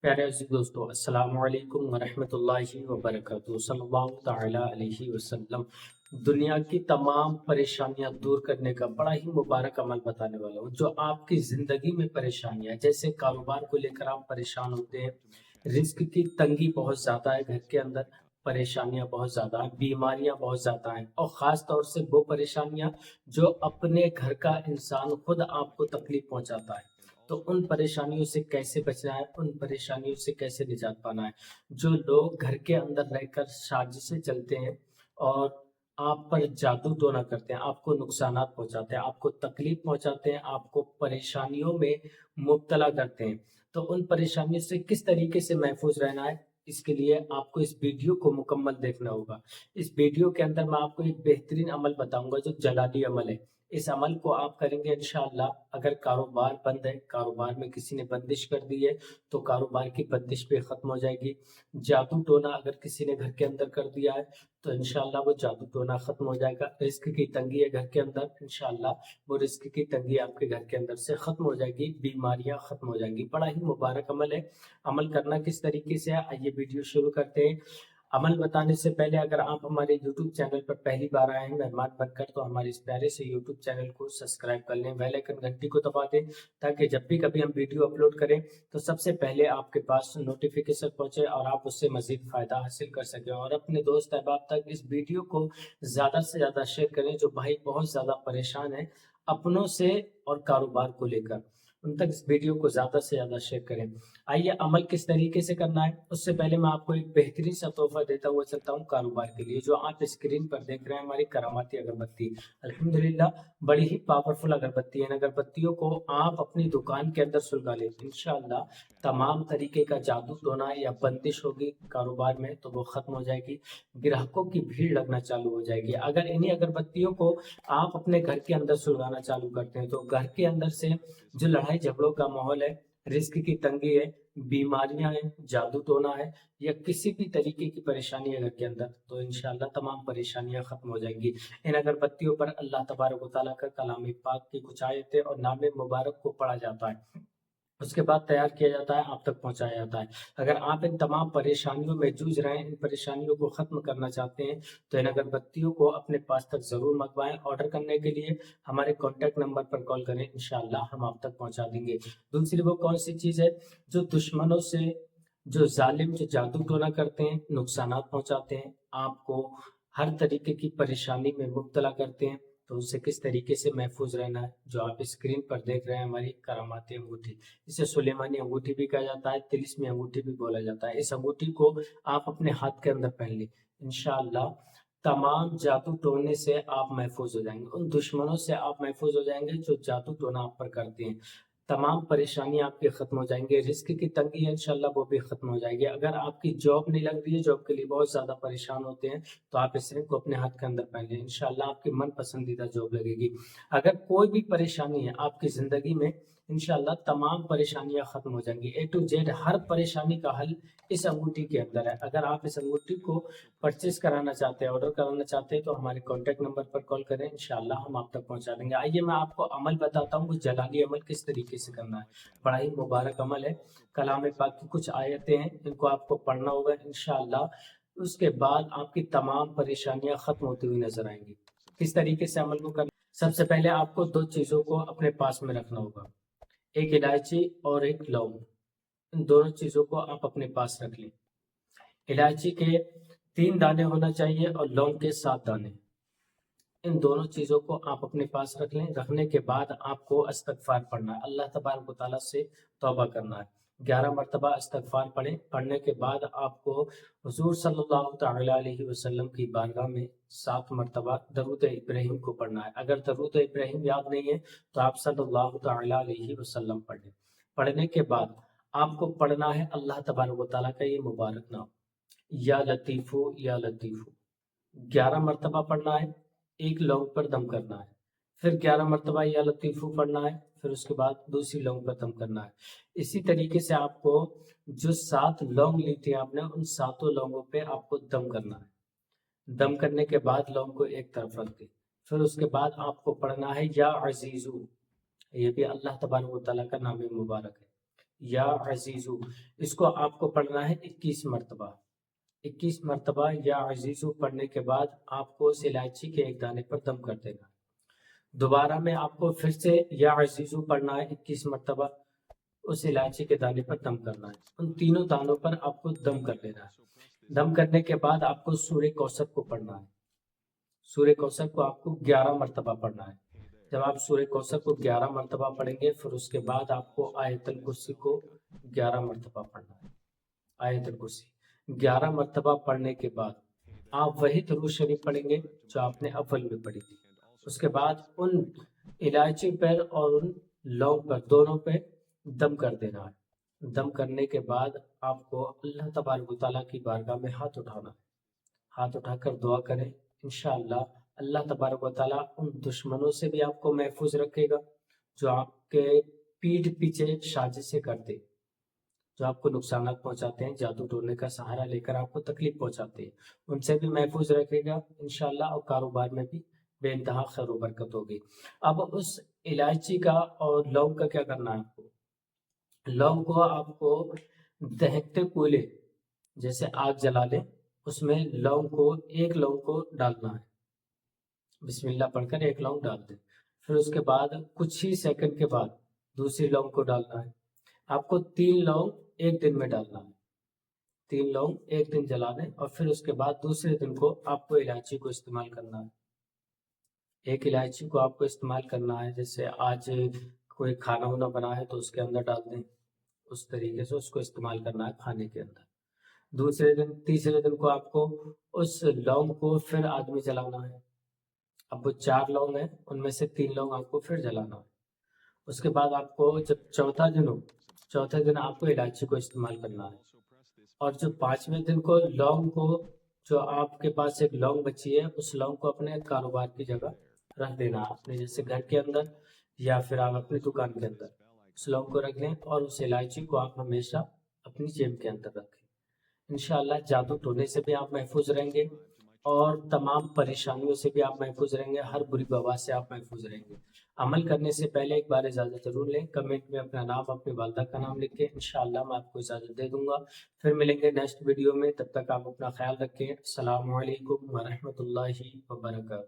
پیارے عزیز دوستو، السلام علیکم ورحمۃ اللہ وبرکاتہ۔ صلی اللہ تعالی علیہ وسلم دنیا کی تمام پریشانیاں دور کرنے کا بڑا ہی مبارک عمل بتانے والا ہوں، جو آپ کی زندگی میں پریشانیاں جیسے کاروبار کو لے کر آپ پریشان ہوتے ہیں، رزق کی تنگی بہت زیادہ ہے، گھر کے اندر پریشانیاں بہت زیادہ ہیں، بیماریاں بہت زیادہ ہیں، اور خاص طور سے وہ پریشانیاں جو اپنے گھر کا انسان خود آپ کو تکلیف پہنچاتا ہے، تو ان پریشانیوں سے کیسے بچنا ہے، ان پریشانیوں سے کیسے نجات پانا ہے۔ جو لوگ گھر کے اندر رہ کر سازشیں چلتے ہیں اور آپ پر جادو ٹونا کرتے ہیں، آپ کو نقصانات پہنچاتے ہیں، آپ کو تکلیف پہنچاتے ہیں، آپ کو پریشانیوں میں مبتلا کرتے ہیں، تو ان پریشانیوں سے کس طریقے سے محفوظ رہنا ہے، اس کے لیے آپ کو اس ویڈیو کو مکمل دیکھنا ہوگا۔ اس ویڈیو کے اندر میں آپ کو ایک بہترین عمل بتاؤں گا جو جلالی عمل ہے۔ اس عمل کو آپ کریں گے انشاءاللہ، اگر کاروبار بند ہے، کاروبار میں کسی نے بندش کر دی ہے تو کاروبار کی بندش بھی ختم ہو جائے گی۔ جادو ٹونا اگر کسی نے گھر کے اندر کر دیا ہے تو انشاءاللہ وہ جادو ٹونا ختم ہو جائے گا۔ رزق کی تنگی ہے گھر کے اندر، انشاءاللہ وہ رزق کی تنگی آپ کے گھر کے اندر سے ختم ہو جائے گی، بیماریاں ختم ہو جائیں گی۔ بڑا ہی مبارک عمل ہے۔ عمل کرنا کس طریقے سے ہے، آئیے ویڈیو شروع کرتے ہیں۔ عمل بتانے سے پہلے اگر آپ ہمارے یوٹیوب چینل پر پہلی بار آئے ہیں مہمان بن کر، تو ہمارے اس پیارے سے یوٹیوب چینل کو سبسکرائب کر لیں، بیل آئیکن گھنٹی کو دبا دیں، تاکہ جب بھی کبھی ہم ویڈیو اپلوڈ کریں تو سب سے پہلے آپ کے پاس نوٹیفیکیشن پہنچے اور آپ اس سے مزید فائدہ حاصل کر سکیں۔ اور اپنے دوست احباب تک اس ویڈیو کو زیادہ سے زیادہ شیئر کریں، جو بھائی بہت زیادہ پریشان ہیں اپنوں سے اور کاروبار کو لے کر، ان تک اس ویڈیو کو زیادہ سے زیادہ شیئر کریں۔ آئیے عمل کس طریقے سے کرنا ہے، اس سے پہلے میں آپ کو ایک بہترین سا تحفہ دیتا ہوا چلتا ہوں کاروبار کے لیے، جو آپ اسکرین پر دیکھ رہے ہیں، ہماری کراماتی اگربتی۔ الحمدللہ بڑی ہی پاورفل اگربتی ہے۔ ان اگربتیوں کو آپ اپنی دکان کے اندر سلگا لیں، انشاءاللہ تمام طریقے کا جادو ٹونا یا بندش ہوگی کاروبار میں تو وہ ختم ہو جائے گی، گراہکوں کی بھیڑ لگنا چالو ہو جائے گی۔ اگر انہی اگربتیوں کو آپ اپنے گھر کے اندر سلگانا چالو کرتے ہیں تو گھر کے اندر سے جو لڑائی جھگڑوں کا ماحول ہے، رزق کی تنگی ہے، بیماریاں ہیں، جادو ٹونا ہے، یا کسی بھی طریقے کی پریشانی ہے گھر کے اندر، تو انشاءاللہ تمام پریشانیاں ختم ہو جائیں گی۔ ان اگربتیوں پر اللہ تبارک و تعالیٰ کا کلام پاک کی کچھ آیتیں اور نام مبارک کو پڑھا جاتا ہے، اس کے بعد تیار کیا جاتا ہے، آپ تک پہنچایا جاتا ہے۔ اگر آپ ان تمام پریشانیوں میں جوجھ رہے ہیں، ان پریشانیوں کو ختم کرنا چاہتے ہیں، تو ان اگربتیوں کو اپنے پاس تک ضرور منگوائیں۔ آرڈر کرنے کے لیے ہمارے کانٹیکٹ نمبر پر کال کریں، انشاءاللہ ہم آپ تک پہنچا دیں گے۔ دوسری وہ کون سی چیز ہے، جو دشمنوں سے، جو ظالم جو جادو ٹونا کرتے ہیں، نقصانات پہنچاتے ہیں، آپ کو ہر طریقے کی پریشانی میں مبتلا کرتے ہیں، تو اس سے کس طریقے سے محفوظ رہنا ہے، جو آپ اسکرین پر دیکھ رہے ہیں ہماری کراماتی انگوٹھی، اسے سلیمانی انگوٹھی بھی کہا جاتا ہے، طلسمی انگوٹھی بھی بولا جاتا ہے۔ اس انگوٹھی کو آپ اپنے ہاتھ کے اندر پہن لیں، انشاءاللہ تمام جادو ٹونے سے آپ محفوظ ہو جائیں گے، ان دشمنوں سے آپ محفوظ ہو جائیں گے جو جادو ٹونا آپ پر کرتے ہیں، تمام پریشانیاں آپ کی ختم ہو جائیں گے، رزق کی تنگی ہے انشاءاللہ وہ بھی ختم ہو جائے گی۔ اگر آپ کی جاب نہیں لگ رہی ہے، جاب کے لیے بہت زیادہ پریشان ہوتے ہیں، تو آپ اس رنگ کو اپنے ہاتھ کے اندر پہن لیں، انشاءاللہ آپ کی من پسندیدہ جاب لگے گی۔ اگر کوئی بھی پریشانی ہے آپ کی زندگی میں، انشاءاللہ تمام پریشانیاں ختم ہو جائیں گی، اے ٹو زیڈ ہر پریشانی کا حل اس انگوٹھی کے اندر ہے۔ اگر آپ اس انگوٹھی کو پرچیز کرانا چاہتے ہیں، آرڈر کرانا چاہتے ہیں، تو ہمارے کانٹیکٹ نمبر پر کال کریں، انشاءاللہ ہم آپ تک پہنچا دیں گے۔ آئیے میں آپ کو عمل بتاتا ہوں، وہ جلالی عمل کس طریقے سے کرنا ہے، بڑا ہی مبارک عمل ہے۔ کلام پاک کی کچھ آیتیں ہیں، ان کو آپ کو پڑھنا ہوگا انشاءاللہ، اس کے بعد آپ کی تمام پریشانیاں ختم ہوتی ہوئی نظر آئیں گی۔ کس طریقے سے عمل کو کرنا، سب سے پہلے آپ کو دو چیزوں کو اپنے پاس میں رکھنا ہوگا، ایک الائچی اور ایک لونگ، ان دونوں چیزوں کو آپ اپنے پاس رکھ لیں۔ الائچی کے 3 دانے ہونا چاہیے اور لونگ کے 7 دانے، ان دونوں چیزوں کو آپ اپنے پاس رکھ لیں۔ رکھنے کے بعد آپ کو استغفار پڑھنا ہے، اللہ تبارک و تعالیٰ سے توبہ کرنا ہے، 11 مرتبہ استغفار پڑھیں۔ پڑھنے کے بعد آپ کو حضور صلی اللہ تعالی علیہ وسلم کی بارگاہ میں 7 مرتبہ درود ابراہیم کو پڑھنا ہے۔ اگر درود ابراہیم یاد نہیں ہے تو آپ صلی اللہ تعالی علیہ وسلم پڑھیں۔ پڑھنے کے بعد آپ کو پڑھنا ہے اللہ تبارک و تعالیٰ کا یہ مبارک نام، یا لطیفو یا لطیفو، 11 مرتبہ پڑھنا ہے، ایک لونگ پر دم کرنا ہے، پھر 11 مرتبہ یا لطیفو پڑھنا ہے، پھر اس کے بعد دوسری لونگ پر دم کرنا ہے۔ اسی طریقے سے آپ کو جو 7 لونگ لی تھی آپ نے، ان 7 لونگوں پہ آپ کو دم کرنا ہے۔ دم کرنے کے بعد لونگ کو ایک طرف رکھ دیں، پھر اس کے بعد آپ کو پڑھنا ہے یا عزیزو، یہ بھی اللہ تبارک و تعالیٰ کا نام مبارک ہے، یا عزیزو، اس کو آپ کو پڑھنا ہے 21 مرتبہ۔ 21 مرتبہ یا عزیزو پڑھنے کے بعد آپ کو اس الائچی کے ایک دانے پر دم کر دینا۔ دوبارہ میں آپ کو پھر سے یا عزیزو پڑھنا ہے 21 مرتبہ، اس الائچی کے دانے پر دم کرنا ہے۔ ان تینوں دانوں پر آپ کو دم کر لینا ہے۔ دم کرنے کے بعد آپ کو سورہ کوثر کو پڑھنا ہے۔ سورہ کوثر کو آپ کو 11 مرتبہ پڑھنا ہے۔ جب آپ سورہ کوثر کو 11 مرتبہ پڑھیں گے، پھر اس کے بعد آپ کو آیت الکرسی کو 11 مرتبہ پڑھنا ہے۔ آیت الکرسی 11 مرتبہ پڑھنے کے بعد آپ وہی درود شریف پڑھیں گے جو آپ نے اول میں پڑھی تھی۔ اس کے بعد ان الائچی پر اور ان لونگ پر دونوں پہ دم کر دینا ہے۔ دم کرنے کے بعد آپ کو اللہ تبارک و تعالیٰ کی بارگاہ میں ہاتھ اٹھانا ہے۔ ہاتھ اٹھا کر دعا کریں، انشاءاللہ اللہ تبارک و تعالیٰ ان دشمنوں سے بھی آپ کو محفوظ رکھے گا جو آپ کے پیٹھ پیچھے سازشیں کرتے، جو آپ کو نقصانات پہنچاتے ہیں، جادو ٹونے کا سہارا لے کر آپ کو تکلیف پہنچاتے ہیں، ان سے بھی محفوظ رکھے گا انشاءاللہ، اور کاروبار میں بھی بے انتہا خیر و برکت ہوگی۔ اب اس الائچی کا اور لونگ کا کیا کرنا ہے آپ کو؟ لونگ کو آپ کو دہکتے کوئلے جیسے آگ جلا لیں، اس میں لونگ کو ایک لونگ کو ڈالنا ہے، بسم اللہ پڑھ کر ایک لونگ ڈال دیں۔ پھر اس کے بعد کچھ ہی سیکنڈ کے بعد دوسری لونگ کو ڈالنا ہے۔ آپ کو 3 لونگ ایک دن میں ڈالنا ہے، 3 لونگ ایک دن جلا دیں، اور پھر اس کے بعد دوسرے دن کو آپ کو الائچی کو استعمال کرنا ہے۔ ایک الائچی کو آپ کو استعمال کرنا ہے، جیسے آج کوئی کھانا وانا بنا ہے تو اس کے اندر ڈال دیں، اس طریقے سے اس کو استعمال کرنا ہے کھانے کے اندر۔ دوسرے دن تیسرے دن کو آپ کو اس لونگ کو پھر آدمی جلانا ہے۔ اب وہ 4 لونگ ہیں، ان میں سے 3 لونگ آپ کو پھر جلانا ہے۔ اس کے بعد آپ کو جب چوتھا دن ہو، چوتھے دن آپ کو الائچی کو استعمال کرنا ہے، اور جو 5ویں دن کو لونگ کو، جو آپ کے پاس ایک لونگ بچی ہے، اس لونگ کو اپنے کاروبار کی جگہ رکھ دینا، اپنے جیسے گھر کے اندر یا پھر آپ اپنی دکان کے اندر اس لونگ کو رکھ لیں، اور اس الائچی کو آپ ہمیشہ اپنی جیب کے اندر رکھیں۔ انشاءاللہ جادو ٹونے سے بھی آپ محفوظ رہیں گے، اور تمام پریشانیوں سے بھی آپ محفوظ رہیں گے، ہر بری وبا سے آپ محفوظ رہیں گے۔ عمل کرنے سے پہلے ایک بار اجازت ضرور لیں، کمنٹ میں اپنا نام، اپنی والدہ کا نام لکھ کے، انشاءاللہ میں آپ کو اجازت دے دوں گا۔ پھر ملیں گے نیکسٹ ویڈیو میں، تب تک آپ اپنا خیال رکھیں۔ السلام علیکم ورحمۃ اللہ وبرکاتہ۔